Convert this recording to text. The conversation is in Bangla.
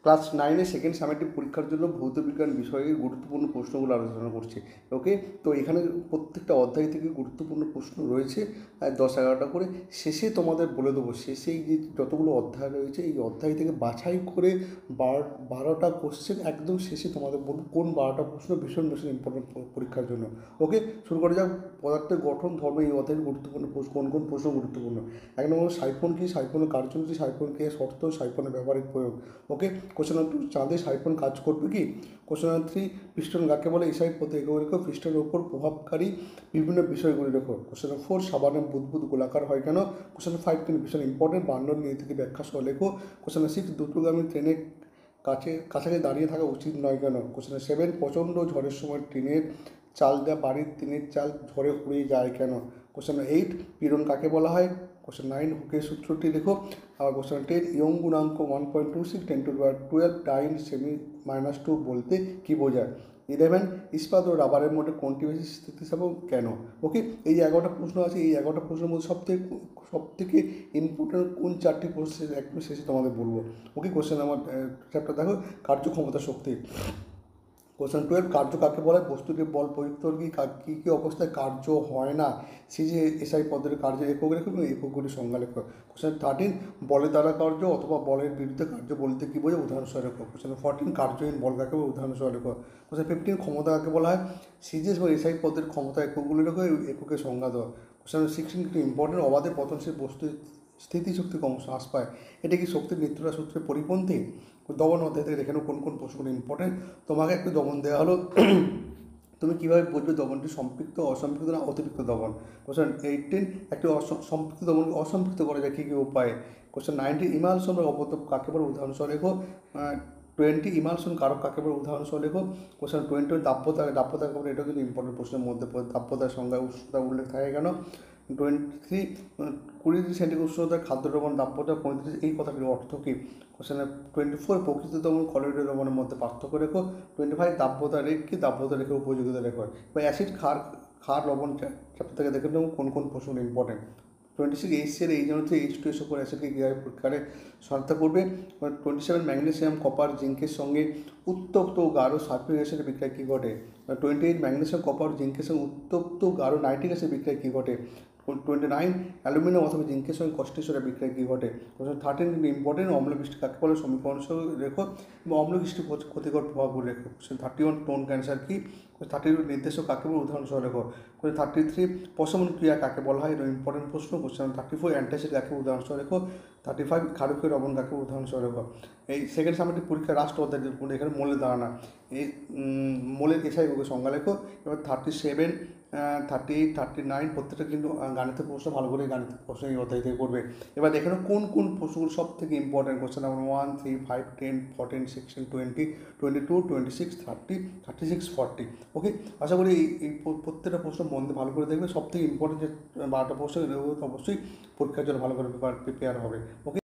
ক্লাস 9-এ সেকেন্ড সামেটিভ পরীক্ষার জন্য ভৌত বিজ্ঞান বিষয়ের গুরুত্বপূর্ণ প্রশ্নগুলো আলোচনা করছে। ওকে, তো এখানে প্রত্যেকটা অধ্যায় থেকে গুরুত্বপূর্ণ প্রশ্ন রয়েছে 10-11টা করে। শেষে তোমাদের বলে দেবো, শেষে এই যে যতগুলো অধ্যায় রয়েছে এই অধ্যায় থেকে বাছাই করে 12টা কোশ্চেন একদম শেষে তোমাদের বলবো কোন 12টা প্রশ্ন ভীষণ ভীষণ ইম্পর্টেন্ট পরীক্ষার জন্য। ওকে, শুরু করা যাক। পদার্থের গঠন, ধর্ম, এই অধ্যায়ের গুরুত্বপূর্ণ কোন কোন প্রশ্ন গুরুত্বপূর্ণ। এক নম্বর, সাইফন কী, সাইফনের কার্যসূচি, সাইফন কী শর্ত, সাইফনের ব্যবহারিক প্রয়োগ। ওকে, কোশ্চেন নাম্বার 2, চাঁদে সাইফন কাজ করবে কি। কোশ্চেন নাম্বার 3, পিস্টন কাকে বলে, এসআই প্রতি একক রেখো, পিস্টনের উপর প্রভাবকারী বিভিন্ন বিষয়গুলি রেখো। কোশ্চেন নাম্বার 4, সাবানের বুদবুদ গোলাকার হয় কেন। কোশ্চেন নাম্বার 5 কিন্তু ভীষণ ইম্পর্টেন্ট, বার্নর নীতি ব্যাখ্যা সহ লেখো। কোশ্চেন নাম্বার 6, দ্রুতগামী ট্রেনের কাছাকাছি দাঁড়িয়ে থাকা উচিত নয় কেন। কোশ্চেন নাম্বার 7, প্রচণ্ড ঝড়ের সময় টিনের চাল দেওয়া বাড়ির টিনের চাল ঝড়ে উড়ে যায় কেন। কোশ্চেন নাম্বার 8, পীড়ন কাকে বলা হয়। কোশ্চেন 9, হুকের সূত্রটি লেখো। আবার কোশ্চেন 10, ইয়ং গুণাঙ্ক 1.26 10^12 টাইম সেমি -2 বলতে কী বোঝায়। 11, ইস্পাত ও রাবারের মধ্যে কোনটি বেশি স্থিতিস্থাপক কেন। ওকে, এই যে 11টা প্রশ্ন আছে, এই 11টা প্রশ্নের মধ্যে সবথেকে ইম্পর্টেন্ট কোন 4টি প্রশ্ন একটু শেষে তোমাদের বলবো। ওকে, কোশ্চেন নাম্বার চ্যাপ্টার দেখো, কার্যক্ষমতা শক্তি। কোশ্চেন 12, কার্য কাকে বলে, বস্তুটির বল প্রযুক্ত কী কী অবস্থায় কার্য হয় না। সিজি এসআই পদের কার্য একক রেখো এবং এককগুলি সংজ্ঞা লেখো। কোশ্চেন 13, বলের দ্বারা কার্য অথবা বলের বিরুদ্ধে কার্য বলতে কী বোঝে, উদাহরণসহ লেখো। কোশ্চেন 14, কার্যহীন বল কাকে বলে, উদাহরণসহ লেখো। কোশ্চেন 15, ক্ষমতা কাকে বলা হয়। সিজিএস বা এসআই পদের ক্ষমতা এককগুলি লেখো, এককের সংজ্ঞা দেওয়া। কোশ্চেন 16, কিন্তু ইম্পর্টেন্ট, অবাধে পতনশীল বস্তু স্থিতিশক্তি ক্রমশ হ্রাস পায়, এটা কি শক্তির নিত্যতা সূত্রের পরিপন্থী। দমন অধ্যায় থেকে দেখে কোন কোন প্রশ্নগুলো ইম্পর্টেন্ট। তোমাকে একটু দমন দেওয়া হলো, তুমি কীভাবে বুঝবে দমনটি সম্পৃক্ত, অসম্পৃক্ত না অতিরিক্ত দমন। কোশ্চেন 18, একটি সম্পৃক্ত দমনকে অসম্পৃক্ত করা যায় কী কী উপায়ে। কোশ্চেন 19, ইমালশন বা অবতপ কাকে বলে, উদাহরণসহ লেখো। 20, ইমালশন কারক কাকে বলে, উদাহরণসহ লেখো। কোশ্চেন 21, দাব্যতা কাকে বলে, এটাও কিন্তু ইম্পর্টেন্ট প্রশ্নের মধ্যে পড়ে, দাব্যতার সংজ্ঞা উষ্ণতা উল্লেখ থাকে কেন। 23, 20 সেন্টিগ্রেড উষ্ণতায় খাদ্য দ্রবণ দাব্যতা 35, এই কথাটির অর্থ কী। কোশ্চেন 24, প্রকৃত দমন কলোয়েডীয় দমনের মধ্যে পার্থক্য রেখো। 25, দাব্যতা রেখ কি, দাব্যতা রেখে উপযোগিতা রেখো। বা অ্যাসিড ক্ষার লবণ চ্যাপ্টার থেকে দেখে নেব কোন কোন প্রশ্নগুলো ইম্পর্টেন্ট। 26, এইচসিএল এই জন্য H2SO4 অ্যাসিডকে কীভাবে পরীক্ষারে সহায়তা করবে। 27, ম্যাগনেসিয়াম কপার জিঙ্কের সঙ্গে উত্তপ্ত ও গাঢ় সালফিউরিক অ্যাসিডের বিক্রিয়া কী ঘটে। 28, ম্যাগনেসিয়াম কপার জিঙ্কের সঙ্গে উত্তপ্ত গাঢ় নাইট্রিক অ্যাসিড বিক্রিয়া কী ঘটে। 29, অ্যালুমিনিয়াম অথবা জিঙ্কের সঙ্গে কষ্টেশ্বরের বিক্রিয়া কী ঘটে। 13, কিন্তু ইম্পর্টেন্ট, অম্লবৃষ্টি কাকে বলে, সমীকরণ সহ রেখো এবং অম্লবৃষ্টির ক্ষতিকর প্রভাবগুলো রেখো। 31, টোন ক্যান্সার কী। 32, নির্দেশক কাকে বলে, উদাহরণ সহ রেখো। 33, প্রশমন ক্রিয়া কাকে বলা হয়, এটা ইম্পর্টেন্ট প্রশ্ন। 34, অ্যান্টাসিড কাকে বলে, উদাহরণ সহ রেখো। 35, ক্ষারকীয় লবণ কাকে বলে, উদাহরণ সহ রেখো। এই সেকেন্ড সামেটিভ পরীক্ষা রাষ্ট্র অধ্যায় এখানে মোলের ধারণা, এই মোলের এসআই ওকে সংজ্ঞা লেখো। এবার 37, 38, 39 প্রত্যেকটা কিন্তু গাণিতিক প্রশ্ন, ভালো করে গাণিতিক প্রশ্ন এই অধ্যায় থেকে করবে। এবার দেখে নাও কোন কোন প্রশ্নগুলো সব থেকে ইম্পর্টেন্ট। Question number 1, 3, 5, 10, 14, 16, 20, 22, 26, 30, 36, 40। ওকে, আশা করি এই প্রত্যেকটা প্রশ্ন মন দিয়ে ভালো করে দেখবে। সব থেকে ইম্পর্টেন্ট যে 12টা প্রশ্ন, এগুলো অবশ্যই পরীক্ষার জন্য ভালো করে প্রিপেয়ার হবে। ওকে।